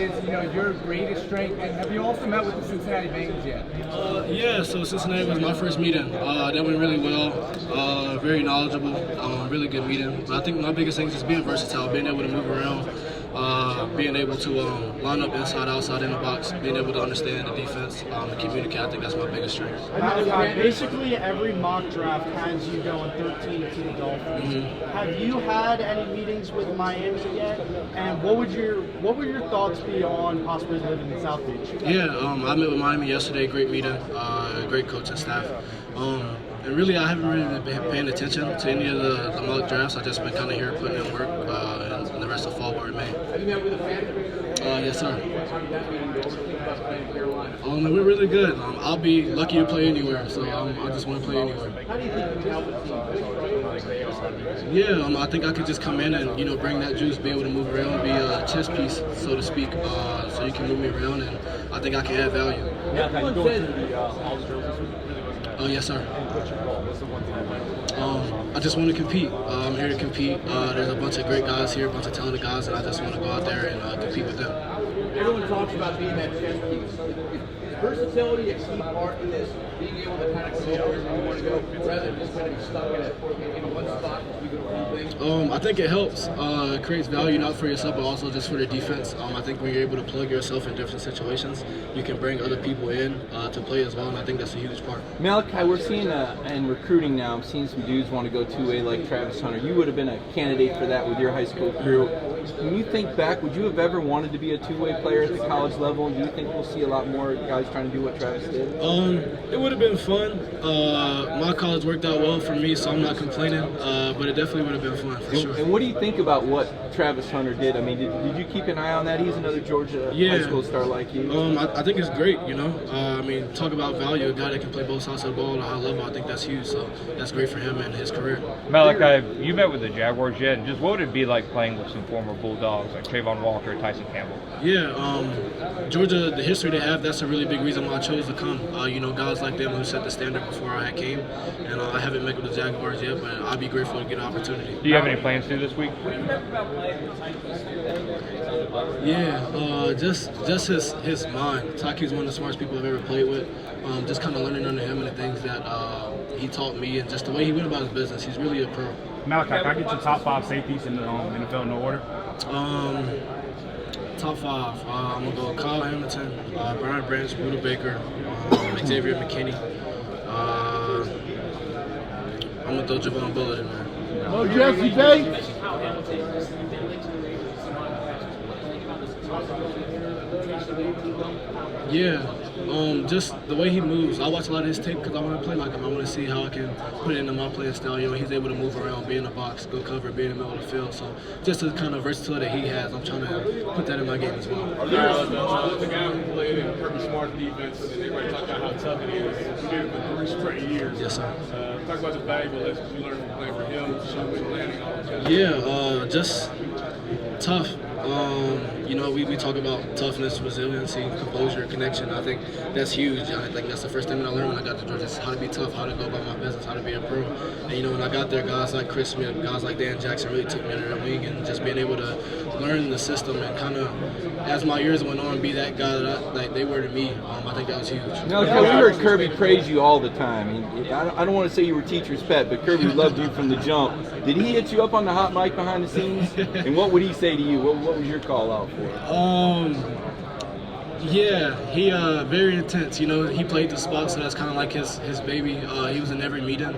Is your greatest strength, and have you also met with the Cincinnati Bengals yet? Yeah, so Cincinnati was my first meeting. That went really well. Very knowledgeable. Really good meeting. But I think my biggest thing is just being versatile, being able to move around, being able to line up inside, outside, in the box, being able to understand the defense, and communicate. I think that's my biggest strength. Basically, every mock draft has you going 13 to the Dolphins. Mm-hmm. Have you had any meetings with Miami yet? And what would your thoughts be on possibly living in South Beach? Yeah, I met with Miami yesterday. Great meeting, great coaching staff. And really, I haven't really been paying attention to any of the mock drafts. I've just been kind of here putting in work, and the rest of fall will remain. Have you met with a fan? Yes, sir. We're really good. I'll be lucky to play anywhere, so I just want to play anywhere. How do you think you can help the team like they are? Yeah, I think I could just come in and bring that juice, be able to move around, be a chess piece, so to speak, so you can move me around, and I think I can add value. Oh, yes, sir. I just want to compete. I'm here to compete. There's a bunch of great guys here, a bunch of talented guys, and I just want to go out there and compete with them. Everyone talks about being that chess piece. Is versatility a key part in this? Being able to kind of go wherever you want to go, rather than just kind of be stuck in one spot as we go to things? I think it helps. It creates value not for yourself, but also just for the defense. I think when you're able to plug yourself in different situations, you can bring other people in to play as well, and I think that's a huge part. Malaki, we're seeing in recruiting now, I'm seeing some dudes want to go two-way like Travis Hunter. You would have been a candidate for that with your high school crew. When you think back, would you have ever wanted to be a two-way player at the college level? Do you think we'll see a lot more guys trying to do what Travis did? It would have been fun. My college worked out well for me, so I'm not complaining. But it definitely would have been fun for sure. And what do you think about what Travis Hunter did? I mean, did you keep an eye on that? He's another Georgia high school star like you. I think it's great. Talk about value. A guy that can play both sides of the ball at a high level. I think that's huge. So that's great for him and his career. Malaki, you met with the Jaguars yet? And just what would it be like playing with some former Bulldogs like Trayvon Walker, Tyson Campbell? Yeah, Georgia, the history they have, that's a really big reason why I chose to come. Guys like them who set the standard before I came. And I haven't met with the Jaguars yet, but I'd be grateful to get an opportunity. Do you have any plans to this week? Yeah, just his mind. Taki's one of the smartest people I've ever played with. Just kind of learning under him and the things that he taught me, and just the way he went about his business. He's really a pro. Malaki, can I get your top 5 safeties in the NFL, no order? Top 5. I'm going to go Kyle Hamilton, Brian Branch, Buda Baker, Xavier McKinney. I'm going to throw Javon Bullitt in there. Oh, Jesse Bay. Yeah, just the way he moves. I watch a lot of his tape because I want to play like him. I want to see how I can put it into my playing style. He's able to move around, be in the box, go cover, be in the middle of the field. So just the kind of versatility that he has, I'm trying to put that in my game as well. The guy who played in Kirby Smart defense, and everybody talk about how tough it is. You did it for 3 straight years. Yes, sir. Talk about the valuable lessons you learned from playing for him, landing all the time. Yeah, just tough. We talk about toughness, resiliency, composure, connection. I think that's huge. I think that's the first thing that I learned when I got to Georgia, is how to be tough, how to go about my business, how to be a pro. And when I got there, guys like Chris Smith, guys like Dan Jackson really took me under their wing, and just being able to learn the system and kind of, as my years went on, be that guy that they were to me. I think that was huge. Now, we heard Kirby praise you all the time. I don't want to say you were teacher's pet, but Kirby loved you from the jump. Did he hit you up on the hot mic behind the scenes? And what would he say to you? What was your call out for? Yeah, he very intense. He played the spot, so that's kind of like his baby. He was in every meeting.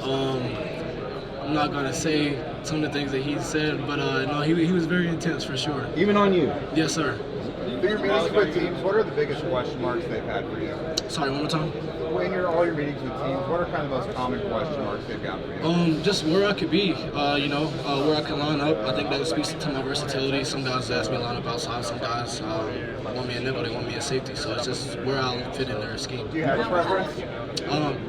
I'm not gonna say some of the things that he said, but no, he was very intense for sure. Even on you? Yes, sir. In your meetings with teams, what are the biggest question marks they've had for you? Sorry, one more time. In all your meetings with teams, what are kind of the most common question marks they've got for you? Just where I could be, where I can line up. I think that speaks to my versatility. Some guys ask me to line up outside. Some guys want me a nickel, they want me a safety. So it's just where I'll fit in their scheme. Do you have a preference?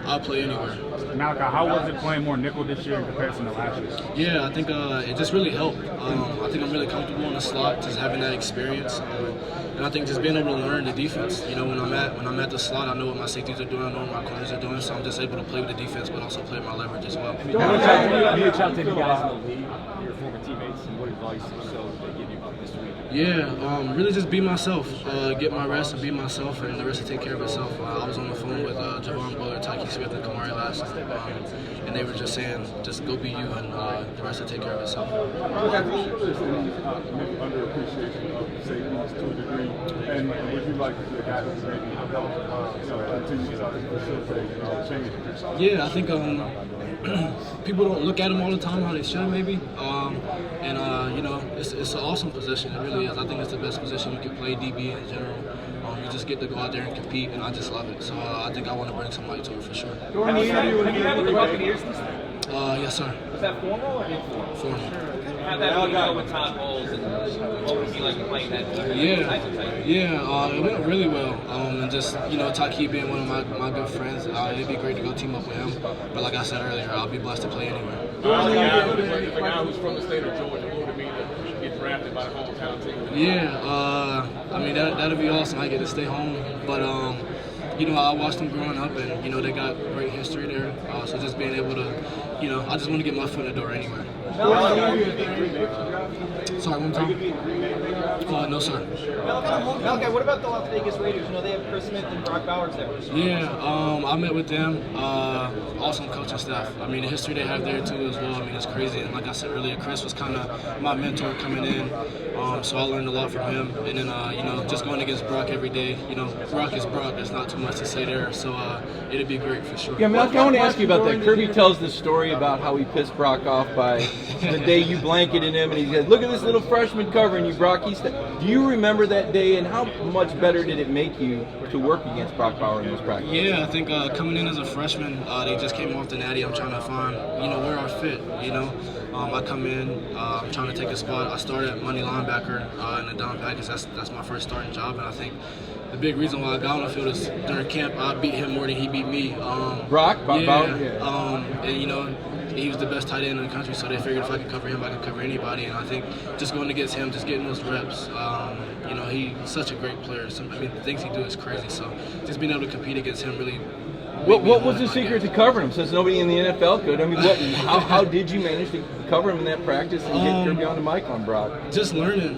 I'll play anywhere. Malaki, how was it playing more nickel this year in comparison to last year? Yeah, I think it just really helped. I think I'm really comfortable in the slot, just having that experience. And I think just being able to learn the defense. When I'm at the slot, I know what my safeties are doing, I know what my corners are doing, so I'm just able to play with the defense, but also play with my leverage as well. You reach out to the guys in the league, your former teammates, and what advice or so they give you this week? Really just be myself, get my rest and be myself, and the rest will take care of itself. I was on the phone with Javon Bullard, Tyke Smith, and Kamari last night, and they were just saying, just go be you, and the rest will take care of itself. Have you seen this underappreciation of safeties to a degree, and would you like to see a guy who's maybe continue to facilitate change? Yeah, I think people don't look at him all the time how they should maybe, it's an awesome position. It really is. I think it's the best position you can play DB in general. You just get to go out there and compete, and I just love it. So I think I want to bring somebody to it for sure. Have you met with the Buccaneers this time? Yes, sir. Was that formal or informal? Formal. How'd that all go with Todd Bowles, and what would it be like playing that defense? It went really well. And just, Taki being one of my good friends, it'd be great to go team up with him. But like I said earlier, I'll be blessed to play anywhere. A guy who's from the state of Georgia, what would it mean to get drafted by the hometown team? That'd be awesome. I get to stay home. But, I watched them growing up, and, they got great history there. So just being able to, I just want to get my foot in the door anywhere. Sorry, one time? No, sir. Malaki, what about the Las Vegas Raiders? They have Chris Smith and Brock Bowers there. I met with them. Awesome coaching staff. The history they have there too as well. It's crazy. And like I said earlier, Chris was kind of my mentor coming in. So I learned a lot from him. And then, just going against Brock every day. Brock is Brock. There's not too much to say there. So it'd be great for sure. Yeah, Malaki, I want to ask you about that. Kirby tells this story about how he pissed Brock off by the day you blanketed him, and he said, "Look at this little freshman covering you, Brock." Do you remember that day, and how much better did it make you to work against Brock Bauer in those practices? Yeah, I think coming in as a freshman, they just came off the natty. I'm trying to find, where I fit. I come in, I'm trying to take a spot. I started at money linebacker in the down package. That's my first starting job, and I think the big reason why I got on the field is during camp I beat him more than he beat me. Bauer? And he was the best tight end in the country, so they figured if I could cover him, I could cover anybody. And I think just going against him, just getting those reps, he's such a great player. The things he do is crazy. So just being able to compete against him really. What was the secret to covering him? Since nobody in the NFL could. How did you manage to cover him in that practice and get Kirby on the mic on Brock? Just learning,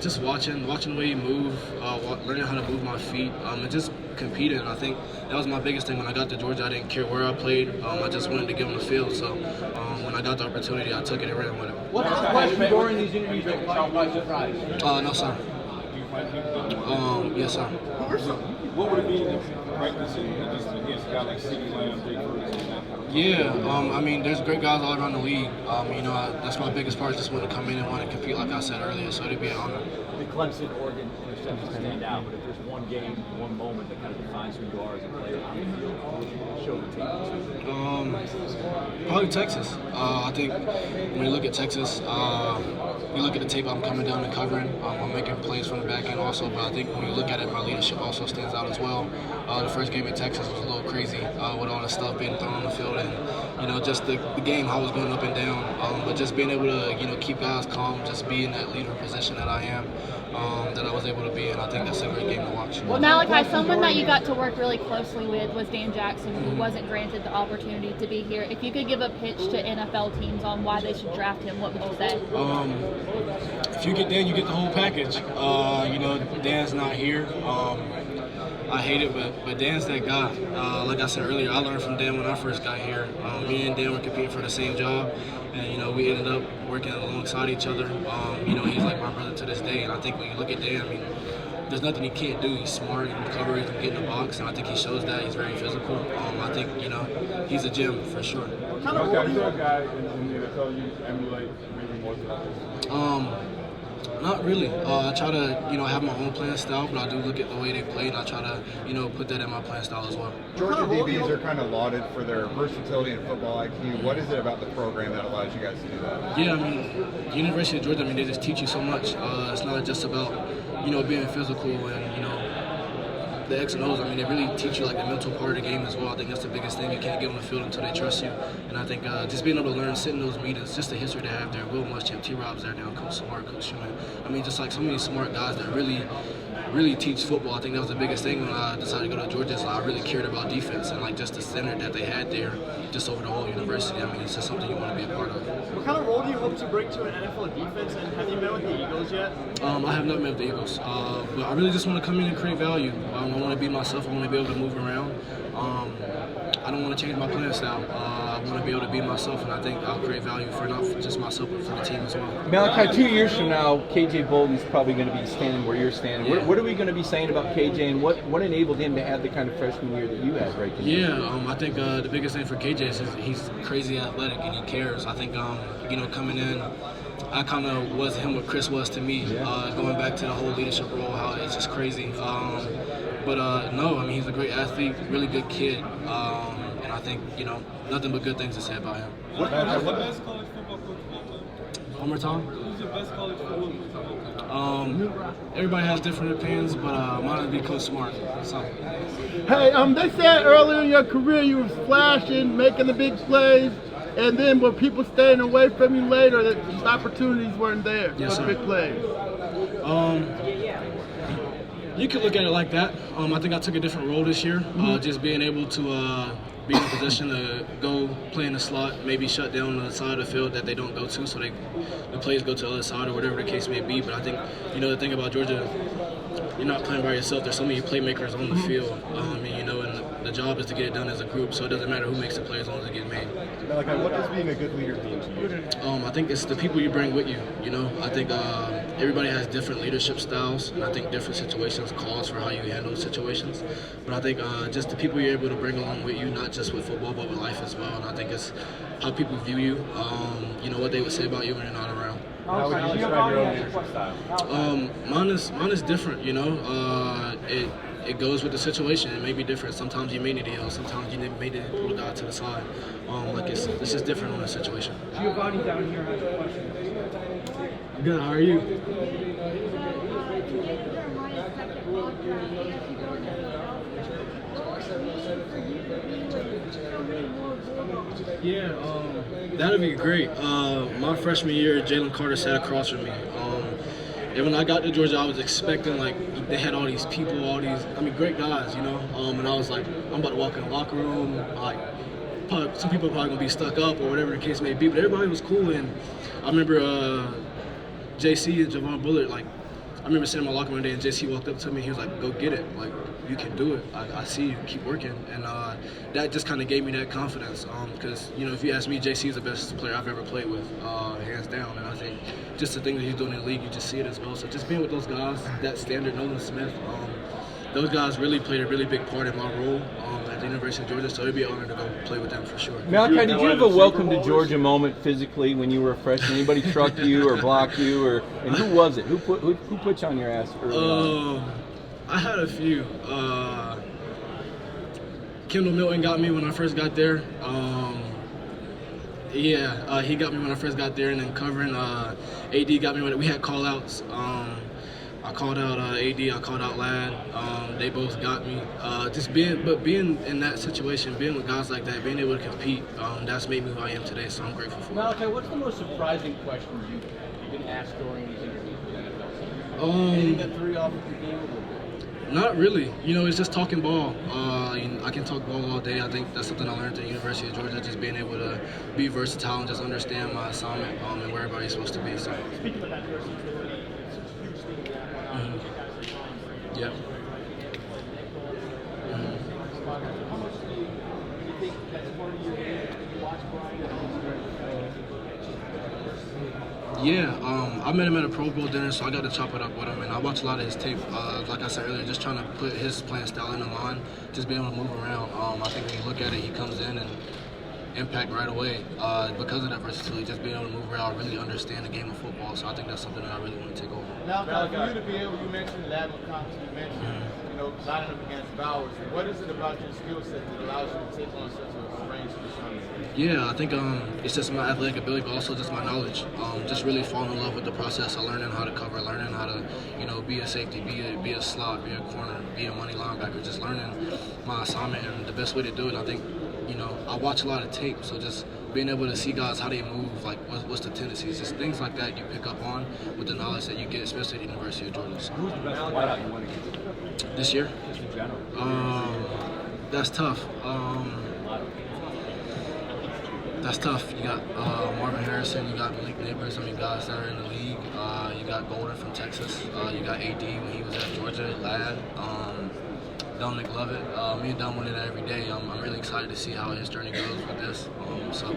just watching the way he move, learning how to move my feet, and just competing. I think that was my biggest thing when I got to Georgia. I didn't care where I played. I just wanted to get on the field. So when I got the opportunity, I took it and ran with it. What's the question during these interviews that caught you by surprise? No, sir. Yes, sir. What would it be practicing just against a guy like CeeDee Lamb, Jake There's great guys all around the league. That's my biggest part. Just want to come in and want to compete, like I said earlier. So it'd be an honor. The Clemson, Oregon interceptions stand out, but if there's one game, one moment that kind of defines who you are as a player, how do you feel? What would you show the team? Probably Texas. I think when you look at Texas, you look at the tape I'm coming down and covering. I'm making plays from the back end also, but I think when you look at it, my leadership also stands out as well. The first game in Texas was a little crazy with all the stuff being thrown on the field and, just the game, how it was going up and down. But just being able to, keep guys calm, just be in that leader position that I am, that I was able to be in. I think that's a great game to watch. Well, Malaki, someone that you got to work really closely with was Dan Jackson, who wasn't granted the opportunity to be here. If you could give a pitch to NFL teams on why they should draft him, what would you say? If you get Dan, you get the whole package. Dan's not here. I hate it, but Dan's that guy. Like I said earlier, I learned from Dan when I first got here. Me and Dan were competing for the same job, and we ended up working alongside each other. He's like my brother to this day, and I think when you look at Dan, there's nothing he can't do. He's smart, he can cover, he can get in the box, and I think he shows that. He's very physical. I think he's a gem for sure. Okay, is there a guy in the NFL you emulate maybe more than others? Not really. I try to, have my own playing style, but I do look at the way they play, and I try to, put that in my playing style as well. Georgia DBs are kind of lauded for their versatility and football IQ. What is it about the program that allows you guys to do that? Yeah, the University of Georgia, they just teach you so much. It's not just about, being physical and, the X and O's. They really teach you the mental part of the game as well. I think that's the biggest thing. You can't get on the field until they trust you. And I think just being able to learn, sit in those meetings, just the history they have there. Will Muschamp, T. Rob's there now, Coach Smart, Coach Schumann. Just so many smart guys that really really teach football. I think that was the biggest thing when I decided to go to Georgia. So I really cared about defense and like just the standard that they had there, just over the whole university. I mean, it's just something you want to be a part of. What kind of role do you hope to bring to an NFL defense, and have you met with the Eagles yet? I have not met with the Eagles, but I really just want to come in and create value. I want to be myself. I want to be able to move around. I don't want to change my playing style. I want to be able to be myself, and I think I'll create value for not just myself, but for the team as well. Malachi, 2 years from now, KJ Bolden's probably going to be standing where you're standing. Yeah. What are we going to be saying about KJ, and what enabled him to have the kind of freshman year that you had right there? Yeah, I think the biggest thing for KJ is he's crazy athletic and he cares. I think, coming in, I kind of was him what Chris was to me, going back to the whole leadership role, how it's just crazy. But no, I mean, he's a great athlete, really good kid, and I think, nothing but good things to say about him. What best college football coach of all time? One more time? Who's the best college football coach of all time? Everybody has different opinions, but mine would be Coach Smart. So. Hey, they said earlier in your career you were flashing, making the big plays, and then were people staying away from you later that just opportunities weren't there Yes, for sir. big plays? You could look at it like that. I think I took a different role this year, just being able to be in a position to go play in the slot, maybe shut down the side of the field that they don't go to, so the plays go to the other side or whatever the case may be. But I think, the thing about Georgia, you're not playing by yourself. There's so many playmakers on the field, and the job is to get it done as a group, so it doesn't matter who makes the play as long as it gets made. Malachi, what does being a good leader mean to you? I think it's the people you bring with you. I think everybody has different leadership styles, and I think different situations calls for how you handle situations. But I think just the people you're able to bring along with you, not just with football, but with life as well. And I think it's how people view you. What they would say about you when you're not around. How would you describe your own leadership style? Mine is different. It goes with the situation. It may be different. Sometimes you may need to yell. Sometimes you may need to pull the guy to the side. It's just different on the situation. Giovanni down here has a question. Good. How are you? Yeah, that'd be great. My freshman year, Jalen Carter sat across from me. And when I got to Georgia, I was expecting, they had all these people, great guys, and I was like, I'm about to walk in the locker room, some people are probably going to be stuck up or whatever the case may be, but everybody was cool. And I remember JC and Javon Bullard, I remember sitting in my locker room one day and JC walked up to me, he was like, go get it, you can do it, I see you, keep working. And that just kind of gave me that confidence, because, if you ask me, JC is the best player I've ever played with, hands down. And I think just the thing that he's doing in the league, you just see it as well. So just being with those guys, that standard, Nolan Smith, those guys really played a really big part in my role at the University of Georgia, so it'd be an honor to go play with them for sure. Malachi, did you have a welcome to Georgia moment physically when you were a freshman? Anybody truck you or block you, and who was it? Who put you on your ass early on? I had a few. Kendall Milton got me when I first got there. He got me when I first got there, and then covering AD got me when we had call-outs. I called out AD, I called out Ladd. They both got me. Being in that situation, being with guys like that, being able to compete, that's made me who I am today. So I'm grateful for it. Malachi, what's the most surprising question you've been asked during these interviews with the NFL? Anything that threw you off of your game a little bit? Not really. It's just talking ball. I can talk ball all day. I think that's something I learned at the University of Georgia, just being able to be versatile and just understand my assignment and where everybody's supposed to be. So. Speaking of that versatility, it's a huge thing that Yeah. How much do you think that's part of your game? You watch Brian Yeah, I met him at a Pro Bowl dinner, so I got to chop it up with him, and I watched a lot of his tape. Like I said earlier, just trying to put his playing style in the line, just being able to move around. I think when you look at it, he comes in and impact right away because of that versatility, just being able to move around, really understand the game of football. So I think that's something that I really want to take over. Now, for you to be able, you mentioned lateral concepts, you mentioned, lining up against Bowers. What is it about your skill set that allows you to take on such a range of assignments? Yeah, I think it's just my athletic ability, but also just my knowledge. Just really falling in love with the process of learning how to cover, learning how to, be a safety, be a slot, be a corner, be a money linebacker. Just learning my assignment and the best way to do it. I think you know, I watch a lot of tape, so just being able to see guys, how they move, like what's the tendencies, just things like that you pick up on with the knowledge that you get, especially at the University of Georgia. So, Who's the best wideout you want to get? this year? Just in general. That's tough. That's tough. You got Marvin Harrison, you got Malik Neighbors, I mean, guys that are in the league. You got Golden from Texas. You got AD when he was at Georgia, Ladd. Dominic Lovett. Me and Dom win it every day. I'm really excited to see how his journey goes with this. So,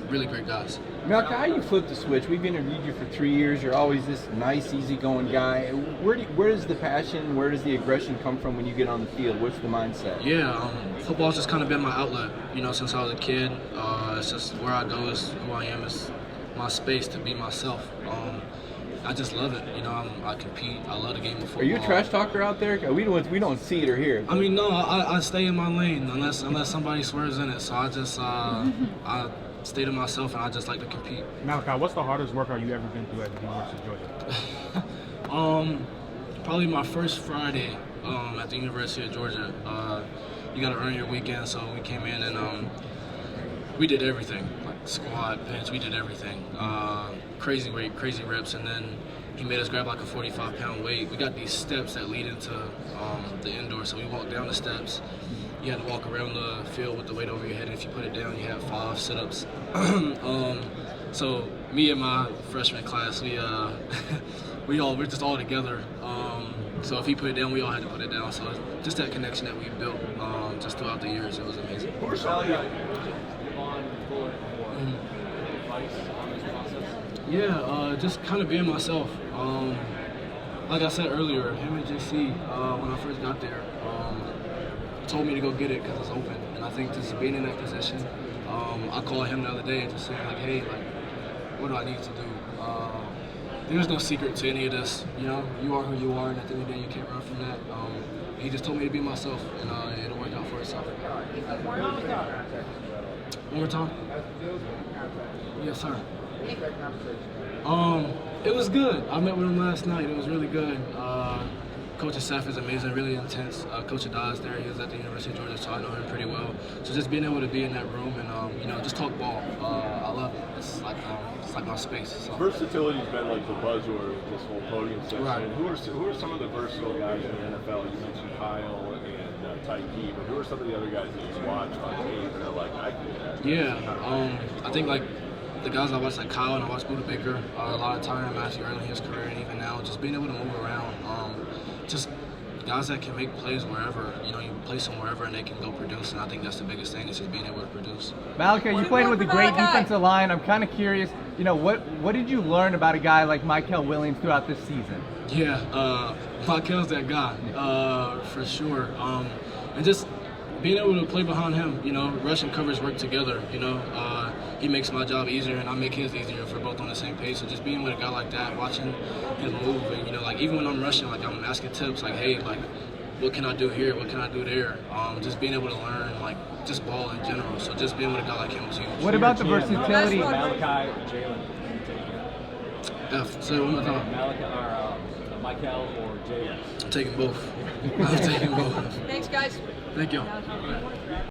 really great guys. Malaki, how you flip the switch? We've interviewed you for 3 years. You're always this nice, easygoing guy. Where does the passion, where does the aggression come from when you get on the field? What's the mindset? Yeah, football's just kind of been my outlet, you know, since I was a kid. It's just where I go is who I am. It's my space to be myself. I just love it, you know. I compete. I love the game of football. Are you a trash talker out there? We don't see it or hear it. I mean, no. I stay in my lane unless somebody swears in it. So I just I stay to myself, and I just like to compete. Malaki, what's the hardest workout you ever been through at the University of Georgia? Probably my first Friday at the University of Georgia. You got to earn your weekend, so we came in and we did everything, like squat, bench. We did everything. Crazy weight, crazy reps, and then he made us grab like a 45-pound weight. We got these steps that lead into the indoor, so we walked down the steps. You had to walk around the field with the weight over your head, and if you put it down, you had 5 sit-ups. So me and my freshman class, we're just all together. So if he put it down, we all had to put it down. So just that connection that we built just throughout the years, it was amazing. Yeah, just kind of being myself. Like I said earlier, him and JC, when I first got there, told me to go get it because it's open. And I think just being in that position, I called him the other day and just saying like, hey, like, what do I need to do? There's no secret to any of this, you know. You are who you are, and at the end of the day, you can't run from that. He just told me to be myself, and it'll work out for itself. One more time? Yes, sir. It was good. I met with him last night. It was really good. Coach's staff is amazing, really intense. Coach Adaz there, he was at the University of Georgia, so I know him pretty well. So just being able to be in that room and you know, just talk ball, I love it. It's like my space. So. Versatility's been like the buzzword of this whole podium session. Right. Who are some of the versatile guys in the NFL? You mentioned Kyle and Tyke, but who are some of the other guys that you watch on tape and are like, I can do that? Yeah, I think like the guys I watch, like Kyle, and I watch Buda Baker a lot of time, actually early in his career, and even now, just being able to move around. Just guys that can make plays wherever, you know, you place them wherever and they can go produce, and I think that's the biggest thing, is just being able to produce. Malaki, you played with a great defensive line. I'm kind of curious, you know, what did you learn about a guy like Mykel Williams throughout this season? Yeah, Mykel's that guy, for sure. And just being able to play behind him, you know, rush and coverage work together, you know. He makes my job easier and I make his easier if we're both on the same page. So just being with a guy like that, watching him move, and, you know, like even when I'm rushing, like I'm asking tips, like, hey, like, what can I do here? What can I do there? Just being able to learn, like, just ball in general. So just being with a guy like him was huge. What about the versatility? Malaki or Jalen? Say it one more time. Mykel or Jalen? I'm taking both. I'm taking both. Thanks, guys. Thank you.